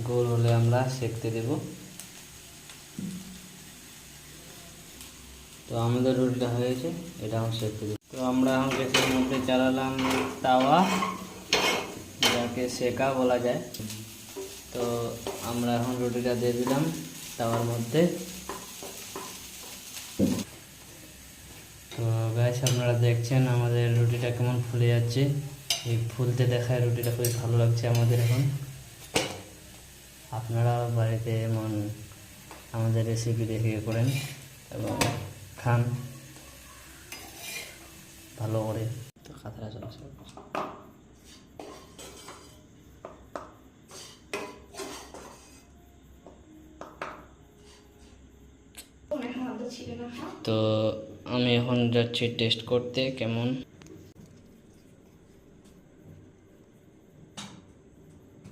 গোল হলে আমরা সেঁকতে দেব। তো আমাদের রুটিটা হয়েছে, এটা আমি সেঁকতে দেব। তো আমরা এখন গ্যাসের মধ্যে চালালাম তাওয়া, যাকে সেকা বলা যায়। তো আমরা এখন রুটিটা দিয়ে দিলাম তাওয়ার মধ্যে। তো গাইস, আপনারা দেখছেন আমাদের রুটিটা কেমন ফুলে যাচ্ছে। এই ফুলতে দেখায় রুটিটা খুবই ভালো লাগছে আমাদের এখন। আপনারা বাড়িতে এমন আমাদের রেসিপি দেখে করেন এবং খান ভালো করে। তো খাতাটা চলে আসবে। তো আমি এখন যাচ্ছি টেস্ট করতে কেমন।